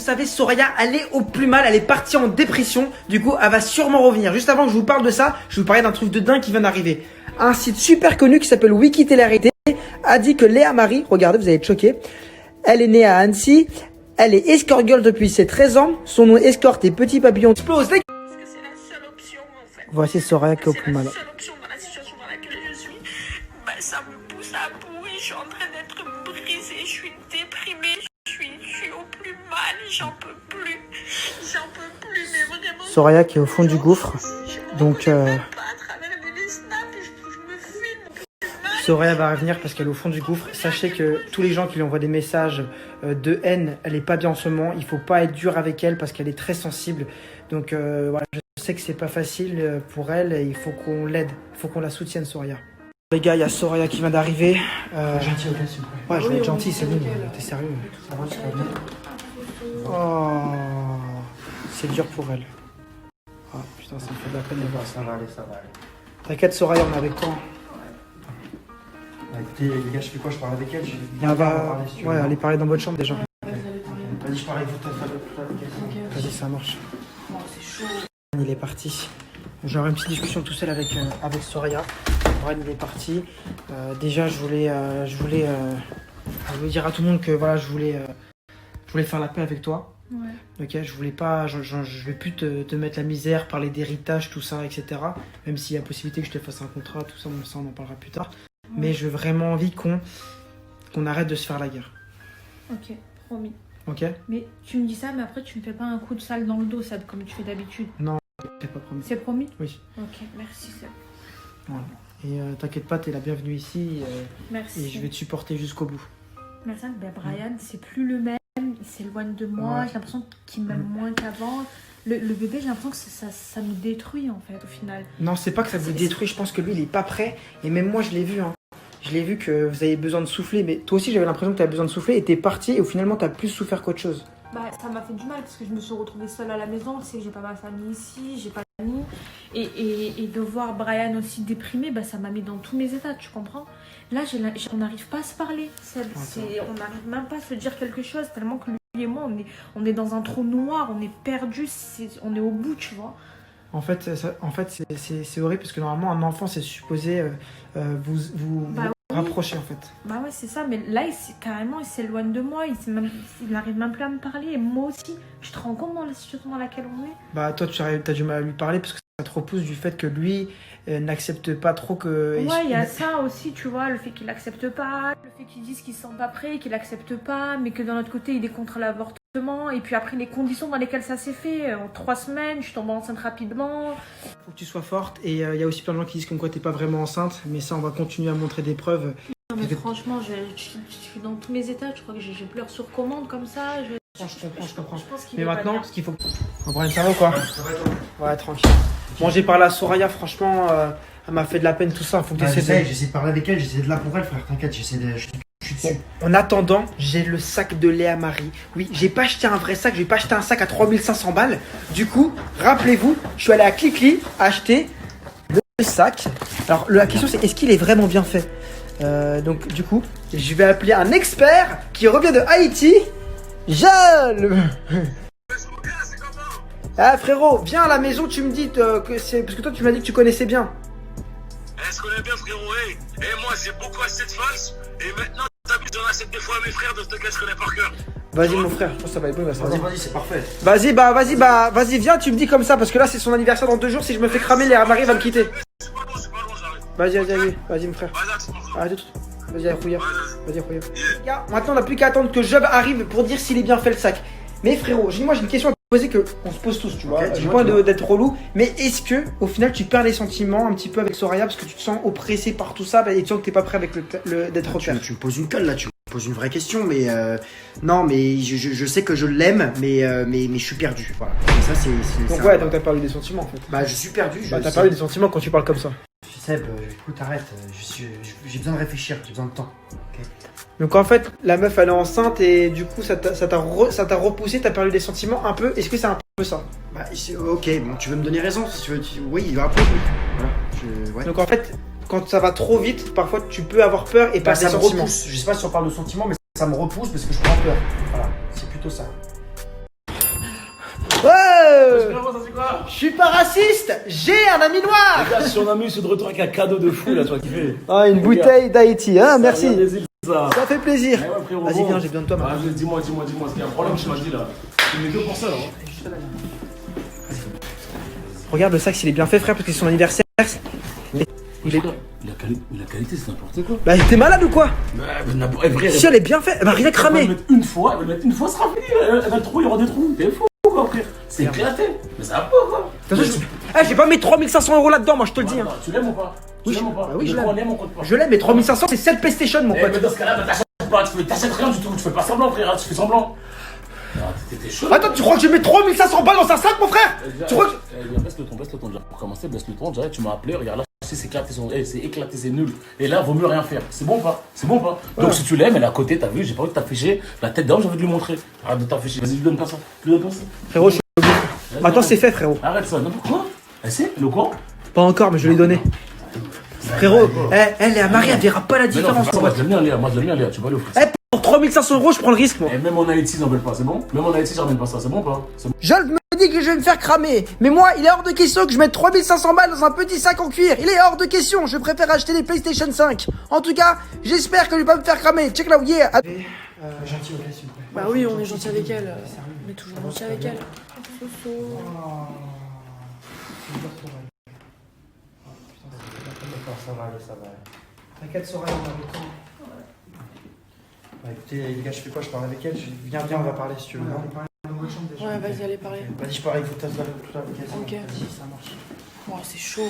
savez, Soraya, elle est au plus mal, elle est partie en dépression. Du coup, elle va sûrement revenir. Juste avant que je vous parle de ça, je vais vous parler d'un truc de dingue qui vient d'arriver. Un site super connu qui s'appelle Wikitélérité a dit que Léa Marie, regardez, vous allez être choqués, elle est née à Annecy, elle est escort girl depuis ses 13 ans, son nom escorte et petit papillon explose. Parce que c'est la seule option en fait. Voici Soraya qui est au plus mal. C'est la seule option dans la situation dans laquelle je suis. Bah, ça me pousse à bout et je suis en train d'être brisée, je suis déprimée, je suis au plus mal, j'en peux plus, mais vraiment. Soraya qui est au fond du gouffre, donc Soraya va revenir parce qu'elle est au fond du gouffre. Sachez que tous les gens qui lui envoient des messages de haine, elle est pas bien en ce moment. Il faut pas être dur avec elle parce qu'elle est très sensible. Donc voilà, je sais que c'est pas facile pour elle et il faut qu'on l'aide, il faut qu'on la soutienne, Soraya. Les gars, il y a Soraya qui vient d'arriver. Gentil, ok, s'il vous plaît. Ouais, je vais être gentil, c'est bon. T'es sérieux? Ça va, tu vas bien? Oh, c'est dur pour elle. Oh putain, ça me fait de la peine de voir ça. Ça va aller, ça va aller. T'inquiète, Soraya, on est avec toi. Bah, écoutez, les gars, je fais quoi? Je parle avec elle? On va aller parler dans votre chambre déjà. Vas-y, je parle avec vous avec elle. Vas-y, ça marche. Oh, c'est chaud. Il est parti. J'aurai une petite discussion tout seul avec Soraya. Brian, il est parti. Déjà, je voulais dire à tout le monde que voilà, je voulais faire la paix avec toi. Ouais. Ok, je voulais pas, je vais plus te mettre la misère, parler d'héritage, tout ça, etc. Même s'il y a possibilité que je te fasse un contrat, tout ça, ça on en parlera plus tard. Ouais. Mais j'ai vraiment envie qu'on arrête de se faire la guerre. Ok, promis. Ok. Mais tu me dis ça, mais après tu me fais pas un coup de sale dans le dos, Seb, comme tu fais d'habitude. Non, t'es pas promis. C'est promis? Oui. Ok, merci Seb. Voilà. Et t'inquiète pas, t'es la bienvenue ici. Merci. Et je vais te supporter jusqu'au bout. Merci. Ben, Brian, c'est plus le même, il s'éloigne de moi, Ouais. j'ai l'impression qu'il m'aime moins qu'avant. Le bébé, j'ai l'impression que ça nous détruit en fait au final. Non, c'est pas que ça vous détruit, je pense que lui il est pas prêt. Et même moi je l'ai vu, hein. Je l'ai vu que vous avez besoin de souffler, mais toi aussi j'avais l'impression que tu avais besoin de souffler et t'es parti et finalement t'as plus souffert qu'autre chose. Bah, ça m'a fait du mal parce que je me suis retrouvée seule à la maison, tu sais, j'ai pas ma famille ici, j'ai pas d'amis. Et de voir Brian aussi déprimé, bah, ça m'a mis dans tous mes états, tu comprends? Là, on n'arrive pas à se parler, on n'arrive même pas à se dire quelque chose, tellement que lui et moi, on est dans un trou noir, on est perdu, on est au bout, tu vois. En fait, c'est horrible parce que normalement un enfant c'est supposé vous rapprocher en fait. Bah ouais, c'est ça, mais là carrément il s'éloigne de moi, il n'arrive même plus à me parler et moi aussi. Tu te rends compte dans la situation dans laquelle on est? Bah toi tu as du mal à lui parler parce que ça te repousse du fait que lui n'accepte pas trop que... Ouais, il y a ça aussi, tu vois, le fait qu'il accepte pas, le fait qu'il dise qu'il se sent pas prêt, qu'il accepte pas, mais que d'un autre côté il est contre l'avortement. Et puis après les conditions dans lesquelles ça s'est fait, en 3 semaines, je suis tombée enceinte rapidement. Faut que tu sois forte et il y a aussi plein de gens qui disent comme quoi t'es pas vraiment enceinte, mais ça on va continuer à montrer des preuves. Non mais franchement, je suis dans tous mes états, je crois que je pleure sur commande comme ça. Je comprends. Je pense qu'il mais est pas maintenant, bien. ce qu'il faut... Oh, Brian, ça va ou quoi? Ça va et toi? Ouais, tranquille. Bon, j'ai parlé à Soraya, franchement, elle m'a fait de la peine tout ça, faut que tu essaies J'essaie de parler avec elle, j'essaie de là pour elle, frère, t'inquiète, je suis dessus. En attendant, j'ai le sac de Léa Marie. Oui, j'ai pas acheté un vrai sac, j'ai pas acheté un sac à 3500 balles. Du coup, rappelez-vous, je suis allé à Clickly acheter le sac. Alors, la question c'est, est-ce qu'il est vraiment bien fait? Donc, du coup, je vais appeler un expert qui revient de Haïti. Jeanne. Ah frérot, viens à la maison, tu me dis que c'est... Parce que toi, tu m'as dit que tu connaissais bien. Je connais bien frérot, hey. Et moi j'ai beaucoup assez de false. Et maintenant t'as vu, j'en achète des fois à mes frères, donc je connais par cœur. Vas-y mon frère, je pense que ça va être bon, Vas-y, c'est parfait. Vas-y, viens, tu me dis comme ça, parce que là c'est son anniversaire dans 2 jours, si je me fais cramer, Léa Marie va me quitter. C'est pas long, j'arrive. Vas-y mon frère. Vas-y, Vas-y, Rouillard. Vas-y, Rouillard. Gars, maintenant on n'a plus qu'à attendre que Job arrive pour dire s'il est bien fait le sac. Mais frérot, moi j'ai une question à te poser que on se pose tous, tu vois. J'ai pas envie d'être relou, mais est-ce que au final tu perds les sentiments un petit peu avec Soraya parce que tu te sens oppressé par tout ça et tu sens que t'es pas prêt avec d'être repère? Tu me poses une colle là, tu me poses une vraie question, mais non, mais je sais que je l'aime, mais je suis perdu, voilà. Et ça c'est. Donc ça, ouais, donc t'as perdu des sentiments en fait. Bah je suis perdu. T'as perdu des sentiments quand tu parles comme ça. Seb, écoute, arrête, j'ai besoin de réfléchir, j'ai besoin de temps. Okay. Donc en fait, la meuf elle est enceinte et du coup ça t'a repoussé, t'as perdu des sentiments un peu. Est-ce que c'est un peu ça? Bah ok, bon, tu veux me donner raison si tu veux. Oui, il va un peu. Voilà. Ouais. Donc en fait, quand ça va trop vite, parfois tu peux avoir peur et bah, perdre des ça me sentiments. repousse. Je sais pas si on parle de sentiments, mais ça me repousse parce que je prends peur. Voilà, c'est plutôt ça. je suis pas raciste. J'ai un ami noir. Les gars, si on a mis ce de retour avec un cadeau de fou, là, tu vas kiffer. Ah, une bouteille d'Haïti, hein, merci. Ça vient des îles, ça. Ça fait plaisir. Eh ouais, frérot, Vas-y, bon. viens, j'ai besoin de toi maintenant. Vas-y, dis-moi, c'est qu'il y a un problème, tu m'as dit là. Tu mets 2 pour ça, là. Regarde le sac, s'il est bien fait, frère, parce que c'est son anniversaire. Il est là. La qualité, c'est n'importe quoi. Bah, t'es malade ou quoi? Eh, vrai, Si elle est bien faite, elle va rien elle va cramer. le mettre une fois, ça sera fini. Elle va le trou, il y aura des trous. T'es fou, quoi, frère. C'est éclaté. Mais ça va pas, quoi. De toute façon, je vais pas mettre 3500 € là-dedans, moi, je te le dis. hein. Tu l'aimes ou pas? Tu l'aimes ou pas? Bah oui, je Le l'aime. on aime, on compte pas. Je l'aime, mais 3500, c'est 7 PlayStation, mon Eh, pote. mais dans ce cas-là, t'achètes pas, tu t'achètes rien du tout. Tu fais pas semblant, frère. Tu fais semblant. Ah, t'es chaud. Attends, tu crois que je vais mettre 3500 balles dans un sac, mon frère? Tu crois que. Baisse le ton déjà. Pour commencer, baisse le ton. Déjà, tu m'as appelé, regarde là, c'est éclaté, c'est nul. Et là, vaut mieux rien faire. C'est bon ou pas? Donc si tu l'aimes, elle est à côté, t'as vu, j'ai pas envie de t'afficher. La tête d'homme, j'ai envie de lui montrer. Arrête de t'afficher. Vas-y, lui donne pas ça. Frérot, je suis obligé. Maintenant, c'est fait, frérot. Arrête ça, n'importe quoi. Elle sait, le quoi? Pas encore, mais je l'ai donné. Frérot, elle est à Marie, elle verra pas la Mais non, différence. moi je l'aime bien, Léa. Tu vas aller offrir ça. Pour 3500 € je prends le risque, moi. Et même en Haïti, ils n'en veulent pas, c'est bon? Même en Haïti, j'en ramène pas ça, c'est bon ou pas? C'est bon. Jolt me dit que je vais me faire cramer. Mais moi, il est hors de question que je mette 3500 balles dans un petit sac en cuir. Il est hors de question. Je préfère acheter des PlayStation 5. En tout cas, j'espère que je vais pas me faire cramer. Check là où il est. Gentil, ok, s'il vous plaît. Bah oui, on est gentil avec elle. On est toujours gentil avec elle. Ça va aller. T'inquiète, Soraya, on a le temps. Bah écoutez, les gars, je fais quoi? Je parle avec elle? Viens, on va parler si tu veux. On parle dans votre chambre déjà. Ouais, vas-y, allez parler. Vas-y, je parle, il faut que tu tout avec elle. Ok. Vas-y, ça marche. Oh, c'est chaud.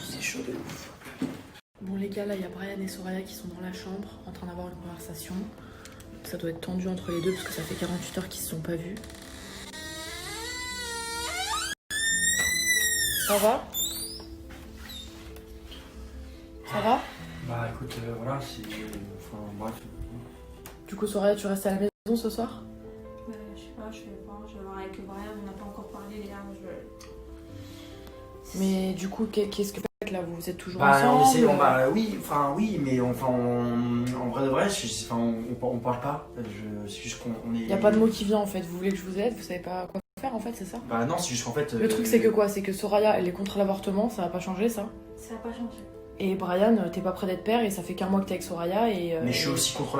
C'est chaud de ouf. Bon, les gars, là, il y a Brian et Soraya qui sont dans la chambre en train d'avoir une conversation. Ça doit être tendu entre les deux parce que ça fait 48 heures qu'ils se sont pas vus. Ça va? Ça va? Bah écoute, voilà, c'est. Enfin, bref. Du coup, Soraya, tu restes à la maison ce soir? Je sais pas, je vais voir avec Brian, on n'a pas encore parlé, les gars. Mais du coup, qu'est-ce que vous faites là? Vous êtes toujours Bah, on ensemble? essaie, oui, mais en vrai de vrai, on parle pas. C'est juste qu'on est. Y a pas de mot qui vient en fait. Vous voulez que je vous aide? Vous savez pas quoi faire en fait, c'est ça? Bah, non, c'est juste qu'en fait. Le truc, c'est que quoi? C'est que Soraya, elle est contre l'avortement, ça va pas changer ça. Ça n'a pas changé. Et Brian, t'es pas prêt d'être père et ça fait qu'un mois que t'es avec Soraya et. Mais je suis aussi contre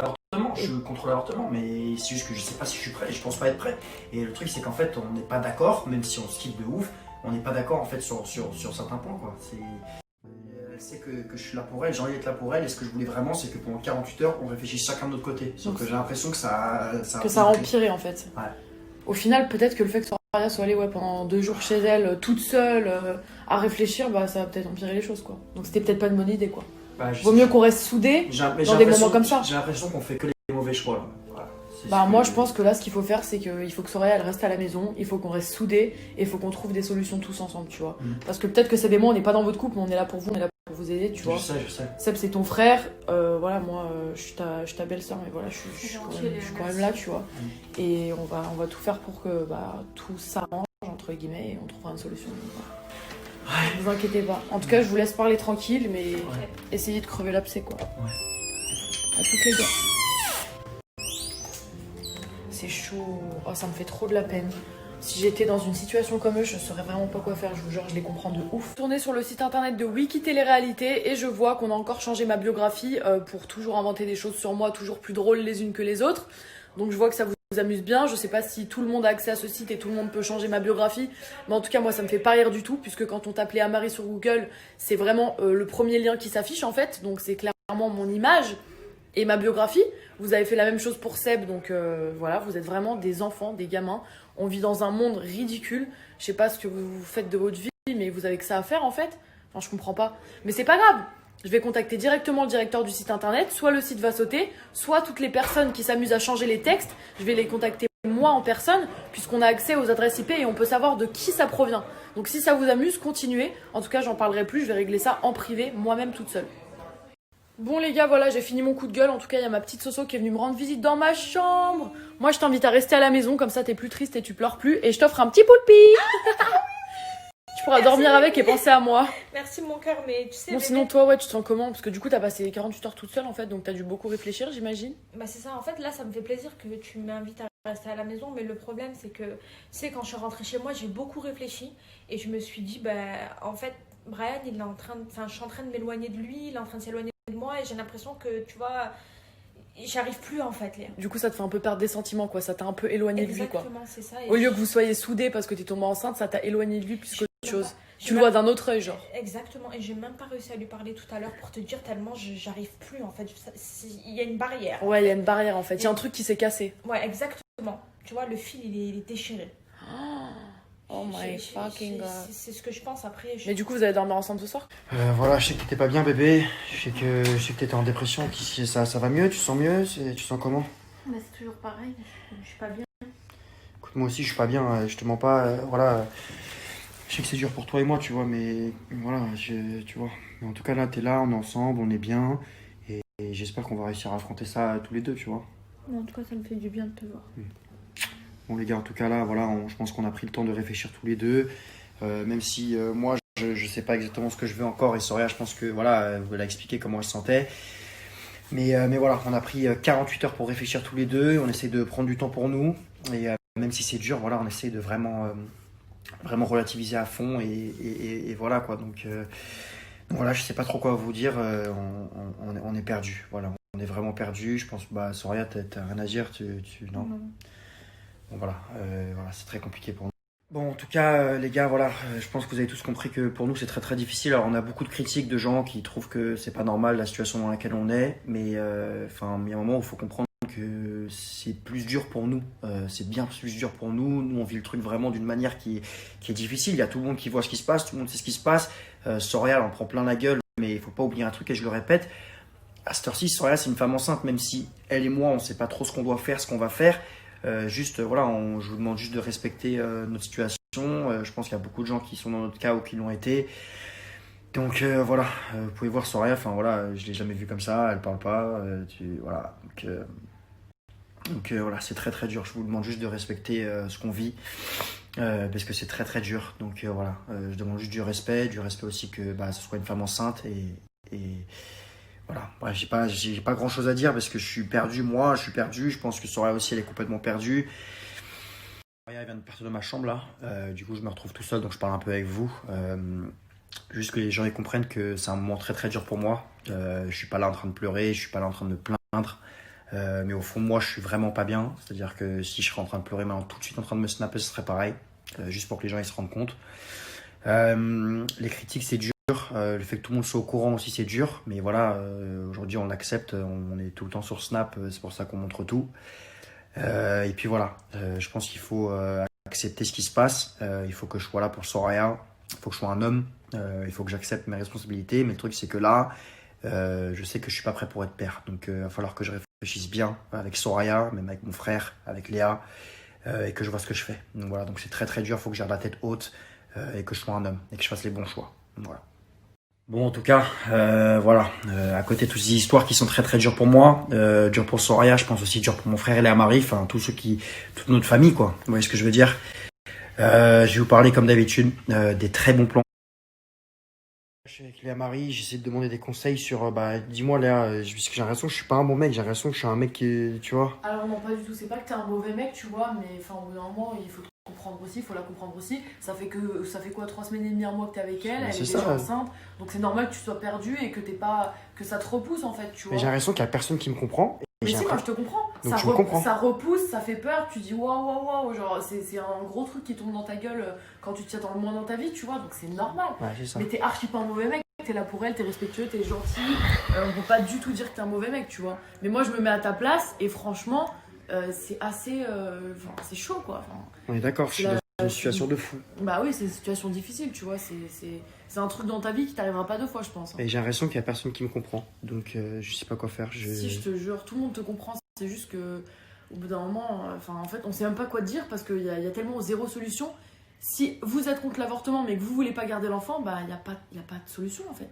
l'avortement, mais c'est juste que je sais pas si je suis prêt et je pense pas être prêt. Et le truc, c'est qu'en fait, on n'est pas d'accord, même si on se kiffe de ouf, on n'est pas d'accord en fait sur certains points, quoi. Elle sait que je suis là pour elle, j'ai envie d'être là pour elle, et ce que je voulais vraiment, c'est que pendant 48 heures, on réfléchisse chacun de notre côté. Sauf que j'ai l'impression que ça a empiré en fait. Ouais. Au final, peut-être que le fait que Soraya soit allée pendant 2 jours chez elle, toute seule, à réfléchir, bah ça va peut-être empirer les choses quoi. Donc c'était peut-être pas une bonne idée quoi. Bah, Vaut mieux qu'on reste soudés dans des moments comme ça. J'ai l'impression qu'on fait que les mauvais choix là. Voilà. Bah moi je pense que là ce qu'il faut faire c'est qu'il faut que Soraya elle reste à la maison, il faut qu'on reste soudés et il faut qu'on trouve des solutions tous ensemble tu vois. Parce que peut-être que c'est des mots on n'est pas dans votre couple mais on est là pour vous, on est là pour vous aider tu vois. Je sais. Seb c'est ton frère, voilà moi je suis ta belle-sœur mais voilà je suis quand même là tu vois. Et on va tout faire pour que tout s'arrange entre guillemets et on trouvera une solution. Ne vous inquiétez pas. En tout cas je vous laisse parler tranquille mais essayez de crever l'abcès quoi. À toutes les gars. C'est chaud. Oh, ça me fait trop de la peine. Si j'étais dans une situation comme eux, je saurais vraiment pas quoi faire. Je vous jure, je les comprends de ouf. Tourner sur le site internet de Wiki Télé-Réalité et je vois qu'on a encore changé ma biographie pour toujours inventer des choses sur moi, toujours plus drôles les unes que les autres. Donc je vois que ça vous amuse bien. Je sais pas si tout le monde a accès à ce site et tout le monde peut changer ma biographie. Mais en tout cas, moi, ça me fait pas rire du tout puisque quand on tape Léa Marie sur Google, c'est vraiment le premier lien qui s'affiche en fait. Donc c'est clairement mon image. Et ma biographie, vous avez fait la même chose pour Seb, donc voilà, vous êtes vraiment des enfants, des gamins. On vit dans un monde ridicule. Je sais pas ce que vous faites de votre vie, mais vous avez que ça à faire en fait. Enfin, je comprends pas. Mais c'est pas grave. Je vais contacter directement le directeur du site internet. Soit le site va sauter, soit toutes les personnes qui s'amusent à changer les textes, je vais les contacter moi en personne, puisqu'on a accès aux adresses IP et on peut savoir de qui ça provient. Donc si ça vous amuse, continuez. En tout cas, j'en parlerai plus. Je vais régler ça en privé, moi-même toute seule. Bon les gars, voilà, j'ai fini mon coup de gueule. En tout cas, il y a ma petite Soso qui est venue me rendre visite dans ma chambre. Moi, je t'invite à rester à la maison, comme ça t'es plus triste et tu pleures plus. Et je t'offre un petit poulpi. Tu pourras dormir avec et penser à moi. Merci mon cœur, mais tu sais... Bon, sinon toi, ouais, tu te sens comment? Parce que du coup, t'as passé 48 heures toute seule en fait, donc t'as dû beaucoup réfléchir, j'imagine. Bah c'est ça, en fait, là, ça me fait plaisir que tu m'invites à rester à la maison, mais le problème c'est que, c'est quand je suis rentrée chez moi, j'ai beaucoup réfléchi et je me suis dit, en fait, Brian, il est en train de, je suis en train de m'éloigner de lui, il est en train de s'éloigner de moi et j'ai l'impression que, tu vois, j'arrive plus en fait, Léa. Du coup, ça te fait un peu perdre des sentiments, quoi. Ça t'a un peu éloigné de lui, quoi. Exactement, c'est ça. Au lieu que vous soyez soudés parce que t'es tombée enceinte, ça t'a éloigné de lui plus qu'autre chose. Je Tu le vois d'un autre œil, genre. Exactement, et j'ai même pas réussi à lui parler tout à l'heure pour te dire tellement j'arrive plus en fait. Il y a une barrière. Ouais, il y a une barrière en fait. Il y a un truc qui s'est cassé. Ouais, exactement. Tu vois, le fil il est déchiré. Oh my fucking god. C'est ce que je pense après. Mais du coup, vous allez dormir ensemble ce soir? Voilà, je sais que t'étais pas bien, bébé. Je sais que t'étais en dépression. Ça va mieux? Tu sens mieux? Tu sens comment? Bah, c'est toujours pareil. Je suis pas bien. Écoute, moi aussi, je suis pas bien. Je te mens pas. Voilà. Je sais que c'est dur pour toi et moi, tu vois, mais voilà, tu vois. Mais en tout cas, là, t'es là, on est ensemble, on est bien. Et j'espère qu'on va réussir à affronter ça tous les deux, tu vois. En tout cas, ça me fait du bien de te voir. Bon, les gars, en tout cas, là, voilà, je pense qu'on a pris le temps de réfléchir tous les deux. Même si moi, je sais pas exactement ce que je veux encore. Et Soraya, je pense que, voilà, vous l'a expliqué comment elle se sentait. Mais voilà, on a pris 48 heures pour réfléchir tous les deux. On essaie de prendre du temps pour nous. Et même si c'est dur, voilà, on essaie de vraiment relativiser à fond et voilà quoi. Donc voilà, je sais pas trop quoi vous dire. On est perdu. Voilà, on est vraiment perdu. Je pense, Soraya, t'as rien à dire. Non. Bon voilà, c'est très compliqué pour nous. Bon, en tout cas, les gars, voilà, je pense que vous avez tous compris que pour nous c'est très très difficile. Alors on a beaucoup de critiques de gens qui trouvent que c'est pas normal la situation dans laquelle on est, mais il y a un moment où il faut comprendre que c'est plus dur pour nous, c'est bien plus dur pour nous. Nous on vit le truc vraiment d'une manière qui est difficile. Il y a tout le monde qui voit ce qui se passe, tout le monde sait ce qui se passe. Soraya elle en prend plein la gueule, mais il faut pas oublier un truc et je le répète. À cette heure-ci, Soraya c'est une femme enceinte, même si elle et moi on sait pas trop ce qu'on doit faire, ce qu'on va faire. Juste voilà, je vous demande juste de respecter notre situation. Je pense qu'il y a beaucoup de gens qui sont dans notre cas ou qui l'ont été. Donc voilà, vous pouvez voir Soraya, enfin voilà, je l'ai jamais vue comme ça, elle parle pas, voilà. Donc voilà, c'est très très dur. Je vous demande juste de respecter ce qu'on vit parce que c'est très très dur. Donc voilà, je demande juste du respect aussi que ce soit une femme enceinte et voilà. Bref, j'ai pas grand chose à dire parce que je suis perdu, moi, je suis perdu. Je pense que Soraya aussi, elle est complètement perdue. Soraya vient de partir de ma chambre là. Du coup, je me retrouve tout seul, donc je parle un peu avec vous. Juste que les gens ils comprennent que c'est un moment très très dur pour moi. Je suis pas là en train de pleurer, je suis pas là en train de me plaindre. Mais au fond, moi, je suis vraiment pas bien. C'est-à-dire que si je serais en train de pleurer maintenant, tout de suite en train de me snapper, ce serait pareil. Juste pour que les gens ils se rendent compte. Les critiques, c'est dur. Le fait que tout le monde soit au courant aussi, c'est dur. Mais voilà, aujourd'hui, on l'accepte. On est tout le temps sur Snap. C'est pour ça qu'on montre tout. Et puis voilà, je pense qu'il faut accepter ce qui se passe. Il faut que je sois là pour Soraya. Il faut que je sois un homme. Il faut que j'accepte mes responsabilités. Mais le truc, c'est que là, je sais que je suis pas prêt pour être père. Donc il va falloir que je réfléchisse bien avec Soraya, même avec mon frère, avec Léa, et que je vois ce que je fais. Donc voilà, donc c'est très très dur. Il faut que je garde la tête haute et que je sois un homme et que je fasse les bons choix. Voilà. Bon, en tout cas, voilà. À côté de toutes ces histoires qui sont très très dures pour moi, dures pour Soraya, je pense aussi dur pour mon frère et Léa Marie, enfin toute notre famille, quoi. Vous voyez ce que je veux dire? Je vais vous parler comme d'habitude des très bons plans. Avec Léa Marie, j'essaie de demander des conseils sur, dis-moi Léa, parce que j'ai l'impression que je suis pas un bon mec, j'ai l'impression que je suis un mec qui, tu vois. Alors non, pas du tout, c'est pas que t'es un mauvais mec, tu vois, mais enfin au bout d'un moment, il faut te comprendre aussi, il faut la comprendre aussi. Ça fait quoi, 3 semaines et demie, un mois que t'es avec elle, elle est déjà enceinte, donc c'est normal que tu sois perdu et que ça te repousse en fait, tu vois. Mais j'ai l'impression qu'il y a personne qui me comprend. Mais si, moi je te comprends. Donc ça repousse, ça fait peur, tu dis waouh, genre c'est un gros truc qui tombe dans ta gueule quand tu t'y attends le moins dans ta vie, tu vois, donc c'est normal. Ouais, c'est ça. Mais t'es archi pas un mauvais mec, t'es là pour elle, t'es respectueux, t'es gentil, on peut pas du tout dire que t'es un mauvais mec, tu vois. Mais moi je me mets à ta place et franchement, c'est assez. C'est chaud quoi. On est d'accord, je suis dans une situation de fou. Bah oui, c'est une situation difficile, tu vois, c'est un truc dans ta vie qui t'arrivera pas 2 fois, je pense. Et j'ai l'impression qu'il y a personne qui me comprend, donc je sais pas quoi faire. Si, je te jure, tout le monde te comprend, c'est juste que au bout d'un moment, en fait, on sait même pas quoi te dire parce qu'il y a tellement zéro solution. Si vous êtes contre l'avortement mais que vous voulez pas garder l'enfant, bah il y a pas de solution en fait.